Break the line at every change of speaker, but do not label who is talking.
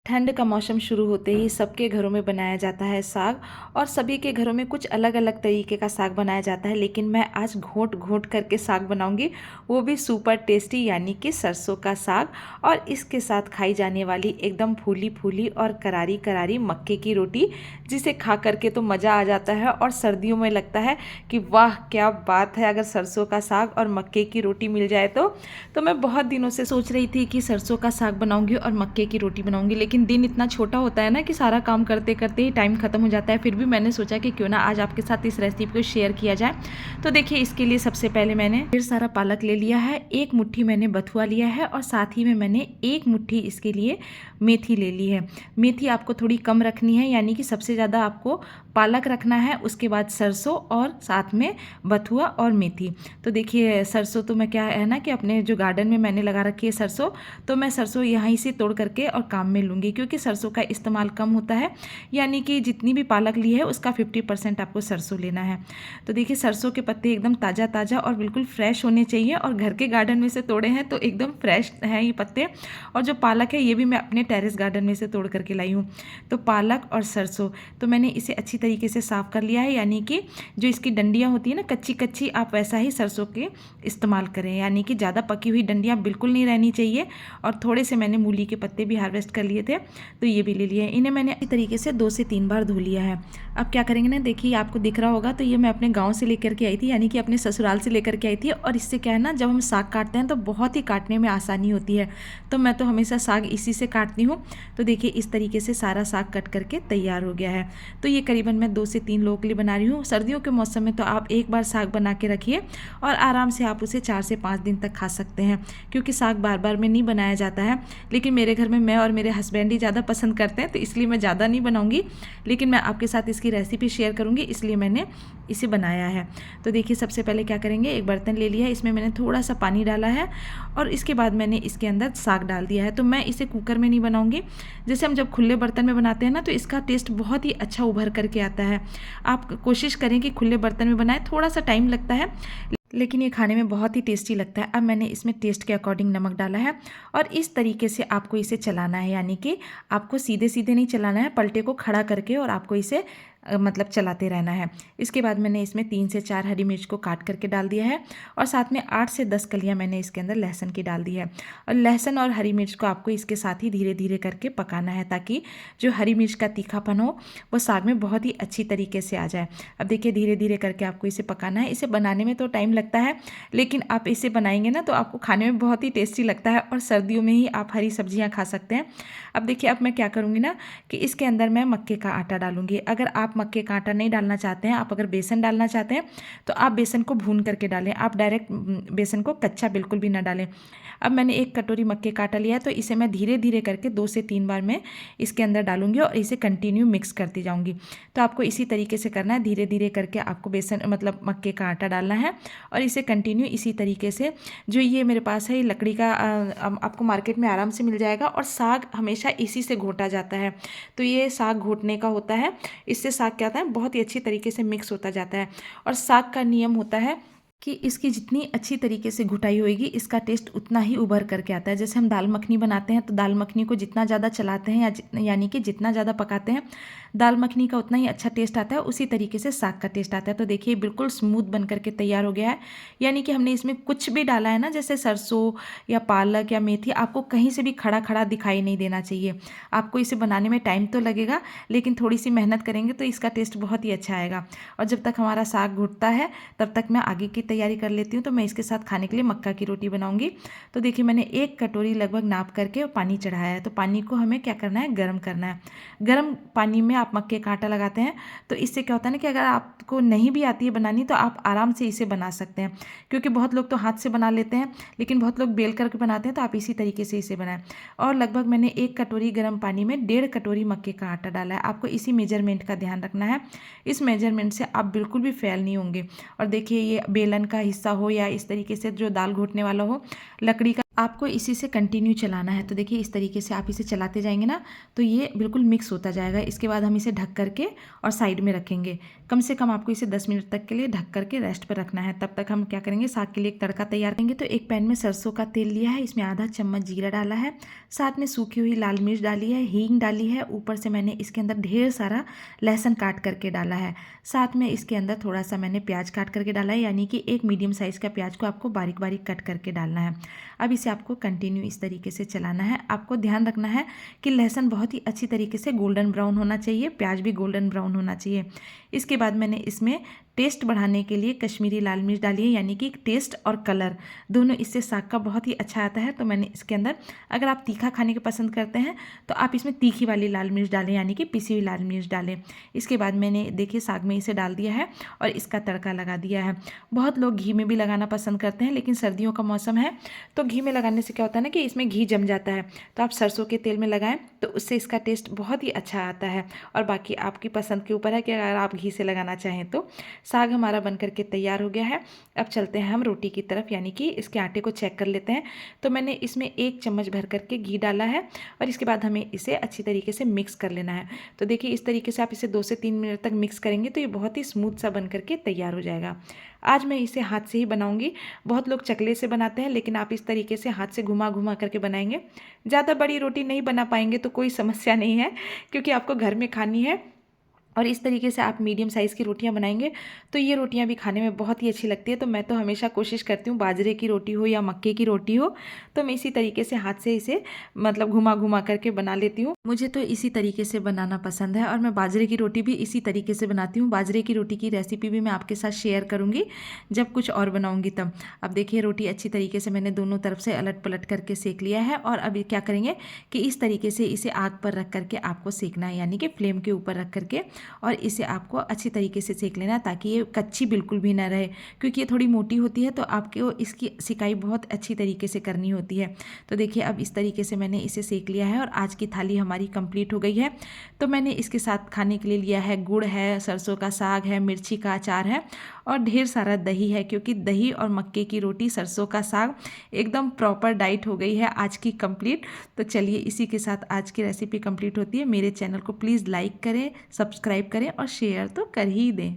ठंड का मौसम शुरू होते ही सबके घरों में बनाया जाता है साग। और सभी के घरों में कुछ अलग अलग तरीके का साग बनाया जाता है, लेकिन मैं आज घोंट घोंट करके साग बनाऊंगी, वो भी सुपर टेस्टी, यानी कि सरसों का साग। और इसके साथ खाई जाने वाली एकदम फूली फूली और करारी करारी मक्के की रोटी, जिसे खा करके तो मज़ा आ जाता है। और सर्दियों में लगता है कि वाह क्या बात है, अगर सरसों का साग और मक्के की रोटी मिल जाए तो मैं बहुत दिनों से सोच रही थी कि सरसों का साग बनाऊंगी और मक्के की रोटी बनाऊंगी, लेकिन दिन इतना छोटा होता है ना कि सारा काम करते करते ही टाइम खत्म हो जाता है। फिर भी मैंने सोचा कि क्यों ना आज आपके साथ इस रेसिपी को शेयर किया जाए। तो देखिए, इसके लिए सबसे पहले मैंने ढेर सारा पालक ले लिया है, एक मुट्ठी मैंने बथुआ लिया है, और साथ ही में मैंने एक मुट्ठी इसके लिए मेथी ले ली है। मेथी आपको थोड़ी कम रखनी है, यानी कि सबसे ज़्यादा आपको पालक रखना है, उसके बाद सरसों और साथ में बथुआ और मेथी। तो देखिए, सरसों तो मैं क्या है ना कि अपने जो गार्डन में मैंने लगा रखी है सरसों, तो मैं सरसों यहाँ से तोड़ करके और काम में लूँगी, क्योंकि सरसों का इस्तेमाल कम होता है। यानी कि जितनी भी पालक ली है उसका 50% आपको सरसों लेना है। तो देखिए, सरसों के पत्ते एकदम ताज़ा ताज़ा और बिल्कुल फ्रेश होने चाहिए, और घर के गार्डन में से तोड़े हैं तो एकदम फ्रेश हैं ये पत्ते। और जो पालक है ये भी मैं अपने टेरेस गार्डन में से तोड़ करके लाई हूँ। तो पालक और सरसों, तो मैंने इसे अच्छी तरीके से साफ़ कर लिया है, यानी कि जो इसकी डंडियाँ होती है ना कच्ची कच्ची, आप वैसा ही सरसों के इस्तेमाल करें, यानी कि ज़्यादा पकी हुई डंडियाँ बिल्कुल नहीं रहनी चाहिए। और थोड़े से मैंने मूली के पत्ते भी हार्वेस्ट कर लिए थे, तो ये भी ले लिया है। इन्हें मैंने इस तरीके से 2 से 3 बार धो लिया है। अब क्या करेंगे ना, देखिए आपको दिख रहा होगा, तो ये मैं अपने गांव से लेकर के आई थी, यानी कि अपने ससुराल से लेकर के आई थी। और इससे क्या है ना, जब हम साग काटते हैं तो बहुत ही काटने में आसानी होती है, तो मैं तो हमेशा साग इसी से काटती हूँ। तो देखिए, इस तरीके से सारा साग कट करके तैयार हो गया है। तो ये करीबन मैं 2 से 3 लोगों के लिए बना रही हूँ। सर्दियों के मौसम में तो आप एक बार साग बना के रखिए और आराम से आप उसे 4 से 5 दिन तक खा सकते हैं, क्योंकि साग बार बार में नहीं बनाया जाता है। लेकिन मेरे घर में मैं और मेरे हस्बैंड ही ज़्यादा पसंद करते हैं, तो इसलिए मैं ज़्यादा नहीं बनाऊंगी, लेकिन मैं आपके साथ इसकी रेसिपी शेयर करूंगी, इसलिए मैंने इसे बनाया है। तो देखिए, सबसे पहले क्या करेंगे, एक बर्तन ले लिया है, इसमें मैंने थोड़ा सा पानी डाला है, और इसके बाद मैंने इसके अंदर साग डाल दिया है। तो मैं इसे कुकर में नहीं बनाऊंगी, जैसे हम जब खुले बर्तन में बनाते हैं ना, तो इसका टेस्ट बहुत ही अच्छा उभर करके आता है। आप कोशिश करें कि खुले बर्तन में बनाएं, थोड़ा सा टाइम लगता है लेकिन ये खाने में बहुत ही टेस्टी लगता है। अब मैंने इसमें टेस्ट के अकॉर्डिंग नमक डाला है, और इस तरीके से आपको इसे चलाना है, यानी कि आपको सीधे सीधे नहीं चलाना है, पलटे को खड़ा करके और आपको इसे मतलब चलाते रहना है। इसके बाद मैंने इसमें 3 से 4 हरी मिर्च को काट करके डाल दिया है, और साथ में 8 से 10 कलियां मैंने इसके अंदर लहसुन की डाल दी है। और लहसुन और हरी मिर्च को आपको इसके साथ ही धीरे धीरे करके पकाना है, ताकि जो हरी मिर्च का तीखापन हो वो साग में बहुत ही अच्छी तरीके से आ जाए। अब देखिए, धीरे धीरे करके आपको इसे पकाना है। इसे बनाने में तो टाइम लगता है, लेकिन आप इसे बनाएंगे ना तो आपको खाने में बहुत ही टेस्टी लगता है, और सर्दियों में ही आप हरी सब्जियां खा सकते हैं। अब देखिए, अब मैं क्या करूँगी ना कि इसके अंदर मैं मक्के का आटा डालूंगी। अगर आप मक्के का आटा नहीं डालना चाहते हैं, आप अगर बेसन डालना चाहते हैं, तो आप बेसन को भून करके डालें, आप डायरेक्ट बेसन को कच्चा बिल्कुल भी ना डालें। अब मैंने 1 कटोरी मक्के का आटा लिया है, तो इसे मैं धीरे धीरे करके 2 से 3 बार मैं इसके अंदर डालूंगी, और इसे कंटिन्यू मिक्स करती जाऊंगी। तो आपको इसी तरीके से करना है, धीरे धीरे करके आपको बेसन मतलब मक्के का आटा डालना है, और इसे कंटिन्यू इसी तरीके से। जो ये मेरे पास है, ये लकड़ी का आपको मार्केट में आराम से मिल जाएगा, और साग हमेशा इसी से घोटा जाता है। तो ये साग घोटने का होता है, इससे साग क्या होता है, बहुत ही अच्छी तरीके से मिक्स होता जाता है। और साग का नियम होता है कि इसकी जितनी अच्छी तरीके से घुटाई होएगी, इसका टेस्ट उतना ही उभर करके आता है। जैसे हम दाल मखनी बनाते हैं, तो दाल मखनी को जितना ज़्यादा चलाते हैं यानी कि जितना ज़्यादा पकाते हैं, दाल मखनी का उतना ही अच्छा टेस्ट आता है, उसी तरीके से साग का टेस्ट आता है। तो देखिए, बिल्कुल स्मूथ बन करके तैयार हो गया है, यानी कि हमने इसमें कुछ भी डाला है ना, जैसे सरसों या पालक या मेथी, आपको कहीं से भी खड़ा खड़ा दिखाई नहीं देना चाहिए। आपको इसे बनाने में टाइम तो लगेगा, लेकिन थोड़ी सी मेहनत करेंगे तो इसका टेस्ट बहुत ही अच्छा आएगा। और जब तक हमारा साग घुटता है, तब तक मैं आगे की तैयारी कर लेती हूँ। तो मैं इसके साथ खाने के लिए मक्का की रोटी बनाऊंगी। तो देखिए, मैंने 1 कटोरी लगभग नाप करके पानी चढ़ाया है। तो पानी को हमें क्या करना है, गर्म करना है। गर्म पानी में आप मक्के का आटा लगाते हैं, तो इससे क्या होता है ना कि अगर आपको नहीं भी आती है बनानी, तो आप आराम से इसे बना सकते हैं, क्योंकि बहुत लोग तो हाथ से बना लेते हैं, लेकिन बहुत लोग बेल करके बनाते हैं। तो आप इसी तरीके से इसे बनाएं। और लगभग मैंने 1 कटोरी गर्म पानी में 1.5 कटोरी मक्के का आटा डाला है। आपको इसी मेजरमेंट का ध्यान रखना है, इस मेजरमेंट से आप बिल्कुल भी फेल नहीं होंगे। और देखिए, ये बेलन का हिस्सा हो या इस तरीके से जो दाल घोटने वाला हो, लकड़ी का, आपको इसी से कंटिन्यू चलाना है। तो देखिए इस तरीके से आप इसे चलाते जाएंगे ना तो ये बिल्कुल मिक्स होता जाएगा। इसके बाद हम इसे ढक करके और साइड में रखेंगे। कम से कम आपको इसे 10 मिनट तक के लिए ढक करके रेस्ट पर रखना है। तब तक हम क्या करेंगे, साग के लिए एक तड़का तैयार करेंगे। तो एक पैन में सरसों का तेल लिया है, इसमें आधा चम्मच जीरा डाला है, साथ में सूखी हुई लाल मिर्च डाली है, हींग डाली है, ऊपर से मैंने इसके अंदर ढेर सारा लहसुन काट करके डाला है। साथ में इसके अंदर थोड़ा सा मैंने प्याज काट करके डाला है, यानी कि एक मीडियम साइज़ का प्याज को आपको बारीक बारीक कट करके डालना है। अब इसे आपको कंटिन्यू इस तरीके से चलाना है। आपको ध्यान रखना है कि लहसुन बहुत ही अच्छी तरीके से गोल्डन ब्राउन होना चाहिए, प्याज भी गोल्डन ब्राउन होना चाहिए। इसके बाद मैंने इसमें टेस्ट बढ़ाने के लिए कश्मीरी लाल मिर्च डाली है, यानी कि टेस्ट और कलर दोनों इससे साग का बहुत ही अच्छा आता है। तो मैंने इसके अंदर, अगर आप तीखा खाने के पसंद करते हैं तो आप इसमें तीखी वाली लाल मिर्च डालें, यानी कि पिसी हुई लाल मिर्च डालें। इसके बाद मैंने देखिए साग में इसे डाल दिया है और इसका तड़का लगा दिया है। बहुत लोग घी में भी लगाना पसंद करते हैं, लेकिन सर्दियों का मौसम है तो घी में लगाने से क्या होता है ना कि इसमें घी जम जाता है। तो आप सरसों के तेल में लगाएं तो उससे इसका टेस्ट बहुत ही अच्छा आता है। और बाकी आपकी पसंद के ऊपर है कि अगर आप घी से लगाना चाहें तो। साग हमारा बन करके तैयार हो गया है। अब चलते हैं हम रोटी की तरफ, यानी कि इसके आटे को चेक कर लेते हैं। तो मैंने इसमें 1 चम्मच भर करके घी डाला है और इसके बाद हमें इसे अच्छी तरीके से मिक्स कर लेना है। तो देखिए इस तरीके से आप इसे 2 से 3 मिनट तक मिक्स करेंगे तो ये बहुत ही स्मूथ सा बन करके तैयार हो जाएगा। आज मैं इसे हाथ से ही बनाऊंगी। बहुत लोग चकले से बनाते हैं, लेकिन आप इस तरीके से हाथ से घुमा घुमा करके बनाएंगे। ज़्यादा बड़ी रोटी नहीं बना पाएंगे तो कोई समस्या नहीं है, क्योंकि आपको घर में खानी है। और इस तरीके से आप मीडियम साइज़ की रोटियां बनाएंगे तो ये रोटियां भी खाने में बहुत ही अच्छी लगती है। तो मैं तो हमेशा कोशिश करती हूँ, बाजरे की रोटी हो या मक्के की रोटी हो, तो मैं इसी तरीके से हाथ से इसे मतलब घुमा घुमा करके बना लेती हूँ। मुझे तो इसी तरीके से बनाना पसंद है और मैं बाजरे की रोटी भी इसी तरीके से बनाती हूँ। बाजरे की रोटी की रेसिपी भी मैं आपके साथ शेयर करूँगी जब कुछ और बनाऊँगी तब। अब देखिए रोटी अच्छी तरीके से मैंने दोनों तरफ से अलट पलट करके सेक लिया है। और अभी क्या करेंगे कि इस तरीके से इसे आग पर रख करके आपको सेकना है, यानी कि फ्लेम के ऊपर रख करके, और इसे आपको अच्छी तरीके से सेक लेना ताकि ये कच्ची बिल्कुल भी ना रहे, क्योंकि ये थोड़ी मोटी होती है तो आपको इसकी सिकाई बहुत अच्छी तरीके से करनी होती है। तो देखिए अब इस तरीके से मैंने इसे सेक लिया है और आज की थाली हमारी कंप्लीट हो गई है। तो मैंने इसके साथ खाने के लिए लिया है गुड़ है, सरसों का साग है, मिर्ची का अचार है और ढेर सारा दही है, क्योंकि दही और मक्के की रोटी, सरसों का साग एकदम प्रॉपर डाइट हो गई है आज की कंप्लीट। तो चलिए इसी के साथ आज की रेसिपी कंप्लीट होती है। मेरे चैनल को प्लीज़ लाइक करें, सब्सक्राइब करें और शेयर तो कर ही दें।